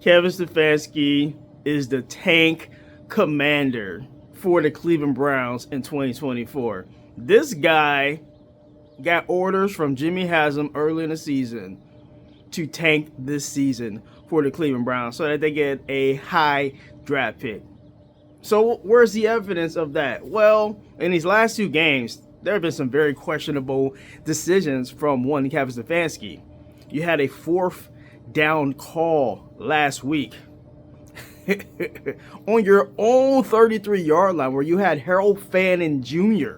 Kevin Stefanski is the tank commander for the Cleveland Browns in 2024. This guy got orders from Jimmy Haslam early in the season to tank this season for the Cleveland Browns so that they get a high draft pick. So where's the evidence of that? Well, in these last two games, there have been some very questionable decisions from one Kevin Stefanski. You had a fourth down call last week on your own 33-yard line where you had Harold Fannin Jr.,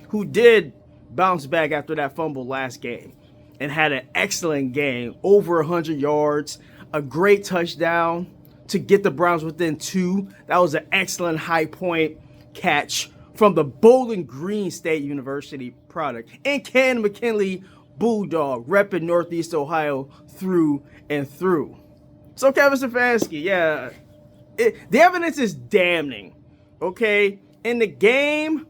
who did bounce back after that fumble last game and had an excellent game, over 100 yards, a great touchdown to get the Browns within 2. That was an excellent high point catch from the Bowling Green State University product. And Ken McKinley Bulldog, repping Northeast Ohio through and through. So Kevin Stefanski, yeah, the evidence is damning, okay? In the game,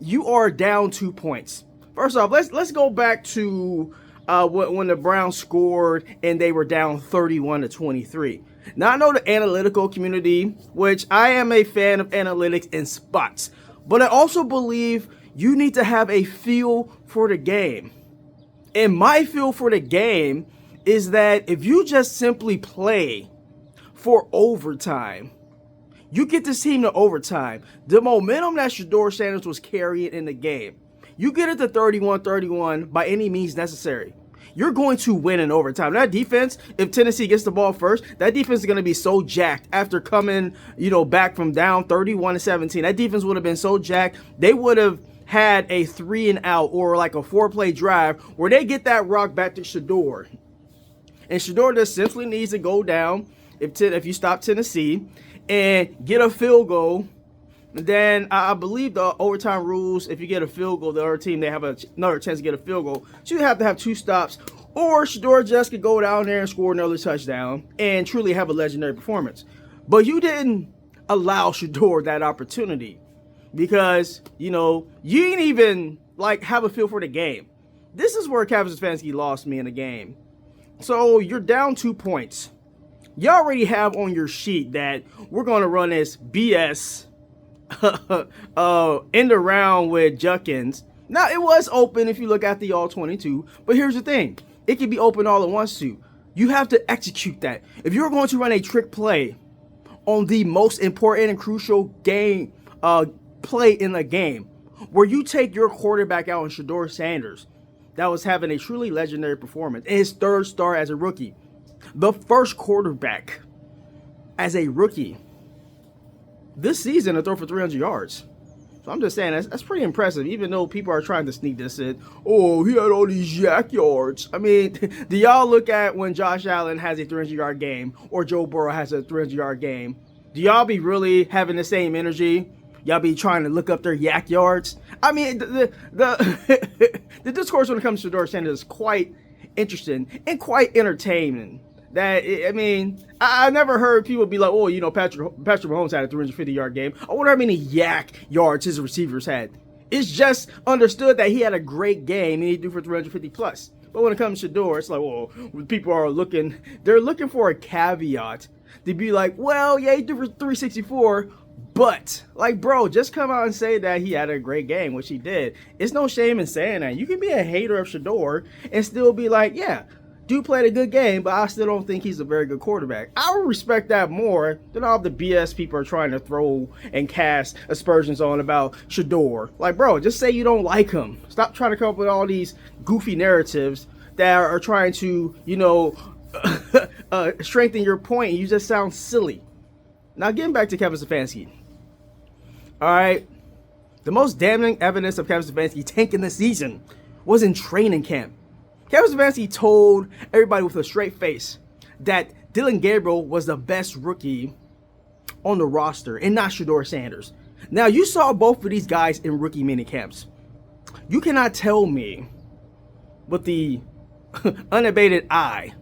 you are down 2 points. First off, let's go back to when the Browns scored and they were down 31-23. Now, I know the analytical community, which I am a fan of analytics and spots, but I also believe you need to have a feel for the game. And my feel for the game is that if you just simply play for overtime, you get this team to overtime. The momentum that Shedeur Sanders was carrying in the game, you get it to 31-31 by any means necessary. You're going to win in overtime. That defense, if Tennessee gets the ball first, that defense is going to be so jacked after coming, back from down 31-17. That defense would have been so jacked. They would have had a 3-and-out or like a 4-play drive where they get that rock back to Shedeur. And Shedeur just simply needs to go down if you stop Tennessee and get a field goal. Then I believe the overtime rules, if you get a field goal, the other team, they have another chance to get a field goal. So you have to have 2 stops, or Shedeur just could go down there and score another touchdown and truly have a legendary performance. But you didn't allow Shedeur that opportunity because, you didn't even have a feel for the game. This is where Kevin Stefanski lost me in the game. So you're down 2 points. You already have on your sheet that we're going to run this BS end around with Juckins. Now, it was open if you look at the all-22, but here's the thing. It can be open all it wants to. You have to execute that. If you're going to run a trick play on the most important and crucial game play in the game, where you take your quarterback out on Shedeur Sanders, that was having a truly legendary performance, and his 3rd start as a rookie, the first quarterback as a rookie this season to throw for 300 yards. So I'm just saying, that's pretty impressive, even though people are trying to sneak this in. Oh, he had all these yak yards. I mean, do y'all look at when Josh Allen has a 300-yard game or Joe Burrow has a 300-yard game? Do y'all be really having the same energy? Y'all be trying to look up their yak yards? I mean, the discourse when it comes to Shedeur Sanders is quite interesting and quite entertaining. I never heard people be like, oh, Patrick Mahomes had a 350-yard game. I wonder how many yak yards his receivers had. It's just understood that he had a great game and he threw for 350 plus. But when it comes to Shedeur, it's like, well, people are they're looking for a caveat to be like, well, yeah, he threw for 364, but, bro, just come out and say that he had a great game, which he did. It's no shame in saying that. You can be a hater of Shedeur and still be like, yeah, dude played a good game, but I still don't think he's a very good quarterback. I would respect that more than all the BS people are trying to throw and cast aspersions on about Shedeur. Bro, just say you don't like him. Stop trying to come up with all these goofy narratives that are trying to, strengthen your point. You just sound silly. Now, getting back to Kevin Stefanski. All right. The most damning evidence of Kevin Stefanski tanking the season was in training camp. Kevin Stefanski told everybody with a straight face that Dillon Gabriel was the best rookie on the roster and not Shedeur Sanders. Now, you saw both of these guys in rookie minicamps. You cannot tell me with the unabated eye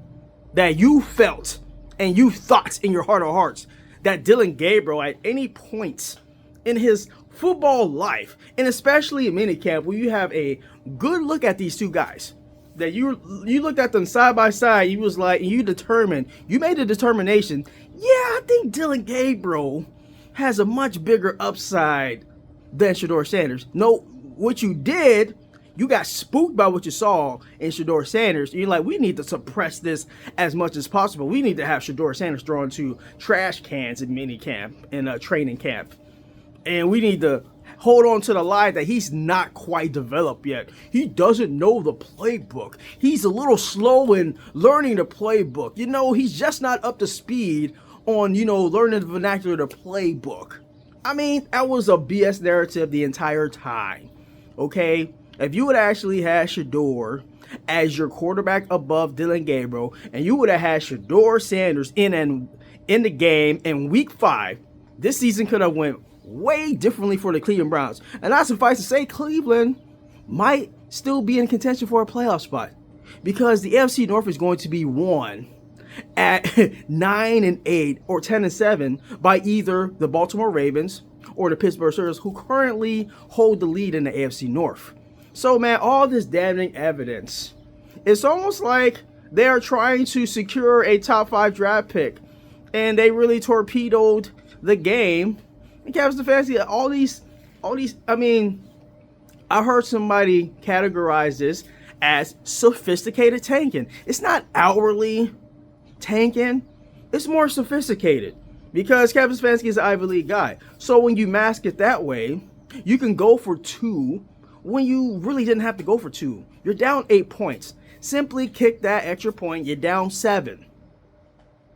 that you felt and you thought in your heart of hearts that Dillon Gabriel at any point in his football life, and especially in minicamp where you have a good look at these two guys, that you looked at them side by side. You was like, you made a determination. Yeah, I think Dylan Gabriel has a much bigger upside than Shedeur Sanders. No, what you did, you got spooked by what you saw in Shedeur Sanders. You're like, we need to suppress this as much as possible. We need to have Shedeur Sanders thrown to trash cans in mini camp, in a training camp. And we need to hold on to the lie that he's not quite developed yet. He doesn't know the playbook. He's a little slow in learning the playbook. You know, he's just not up to speed on, you know, learning the vernacular of the playbook. I mean, that was a BS narrative the entire time. Okay? If you would actually had Shedeur as your quarterback above Dylan Gabriel, and you would have had Shedeur Sanders in the game in week 5, this season could have went way differently for the Cleveland Browns. And not suffice to say, Cleveland might still be in contention for a playoff spot, because the AFC North is going to be won at 9-8 or 10-7 by either the Baltimore Ravens or the Pittsburgh Steelers, who currently hold the lead in the AFC North. So, man, all this damning evidence, it's almost like they are trying to secure a top 5 draft pick, and they really torpedoed the game. And Kevin Stefanski, all these, I mean, I heard somebody categorize this as sophisticated tanking. It's not outwardly tanking, it's more sophisticated, because Kevin Stefanski is an Ivy League guy. So when you mask it that way, you can go for 2 when you really didn't have to go for 2. You're down 8 points. Simply kick that extra point, you're down 7.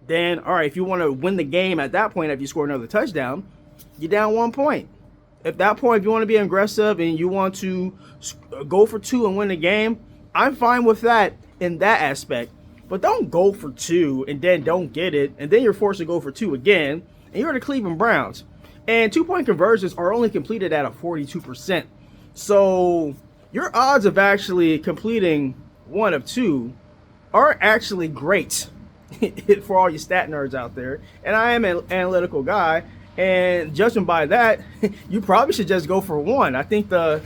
Then, all right, if you want to win the game at that point, if you score another touchdown, you're down 1 point. At that point, if you want to be aggressive and you want to go for 2 and win the game, I'm fine with that in that aspect. But don't go for 2 and then don't get it, and then you're forced to go for 2 again, and you're the Cleveland Browns. And 2-point conversions are only completed at a 42%. So your odds of actually completing 1 of 2 are actually great for all you stat nerds out there. And I am an analytical guy, and judging by that, you probably should just go for 1. I think the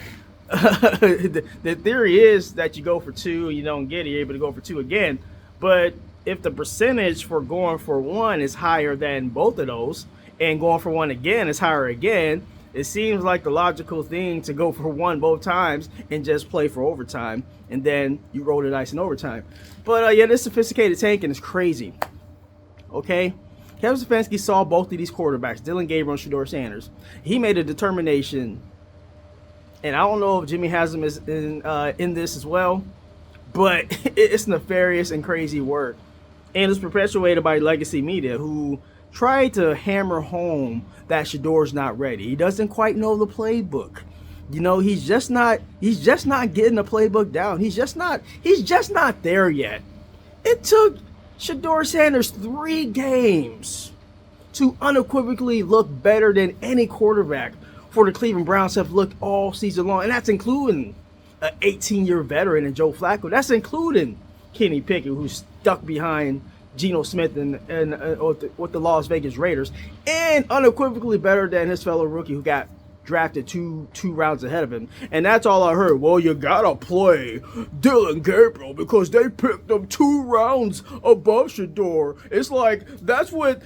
theory is that you go for 2, you don't get it, you're able to go for 2 again. But if the percentage for going for 1 is higher than both of those, and going for 1 again is higher again, it seems like the logical thing to go for 1 both times and just play for overtime, and then you roll the dice in overtime. But yeah, this sophisticated tanking is crazy. Okay? Kevin Stefanski saw both of these quarterbacks, Dylan Gabriel and Shedeur Sanders. He made a determination, and I don't know if Jimmy Haslam is in this as well, but it's nefarious and crazy work. And it's perpetuated by legacy media, who tried to hammer home that Shedeur's not ready. He doesn't quite know the playbook. You know, he's just not getting the playbook down. He's just not there yet. It took Shedeur Sanders 3 games to unequivocally look better than any quarterback for the Cleveland Browns have looked all season long. And that's including an 18-year veteran in Joe Flacco. That's including Kenny Pickett, who's stuck behind Geno Smith and with the Las Vegas Raiders, and unequivocally better than his fellow rookie who got drafted two rounds ahead of him. And that's all I heard. Well, you gotta play Dylan Gabriel because they picked him 2 rounds above Shedeur. It's like that's the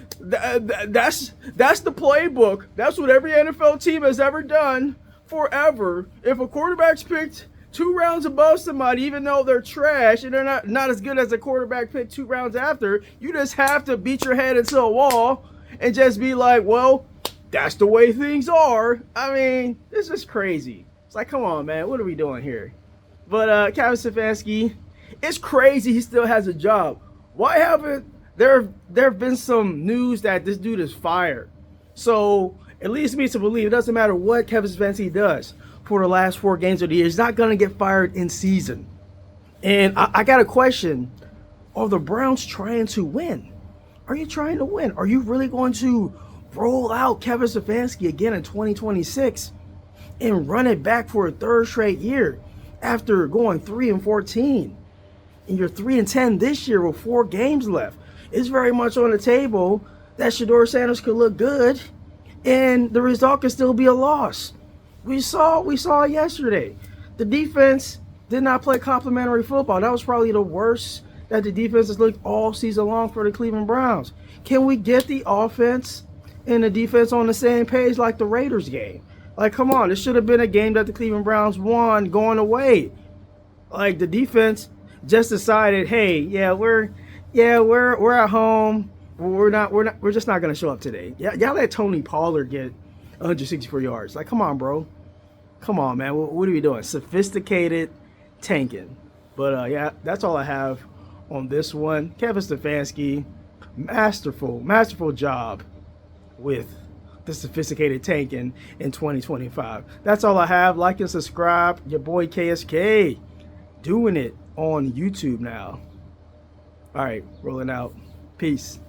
playbook. That's what every NFL team has ever done forever. If a quarterback's picked 2 rounds above somebody, even though they're trash and they're not as good as a quarterback picked 2 rounds after, you just have to beat your head into a wall and just be like, well, that's the way things are. I mean, this is crazy. It's like, come on, man, what are we doing here? But Kevin Stefanski, it's crazy he still has a job. Why haven't there have been some news that this dude is fired? So it leads me to believe it doesn't matter what Kevin Stefanski does for the last 4 games of the year, he's not going to get fired in season. And I got a question. Are the Browns trying to win? Are you trying to win? Are you really going to roll out Kevin Stefanski again in 2026 and run it back for a 3rd straight year after going 3-14? And you're 3-10 this year with 4 games left. It's very much on the table that Shedeur Sanders could look good and the result could still be a loss. We saw yesterday. The defense did not play complimentary football. That was probably the worst that the defense has looked all season long for the Cleveland Browns. Can we get the offense and the defense on the same page like the Raiders game? Like, come on, this should have been a game that the Cleveland Browns won going away. Like, the defense just decided, hey, we're at home. We're just not gonna show up today. Y'all let Tony Pollard get 164 yards. Like, come on, bro. Come on, man. What are we doing? Sophisticated tanking. But yeah, that's all I have on this one. Kevin Stefanski, masterful job with the sophisticated tanking in 2025. That's all I have. Like and subscribe. Your boy KSK doing it on YouTube now. All right, rolling out. Peace.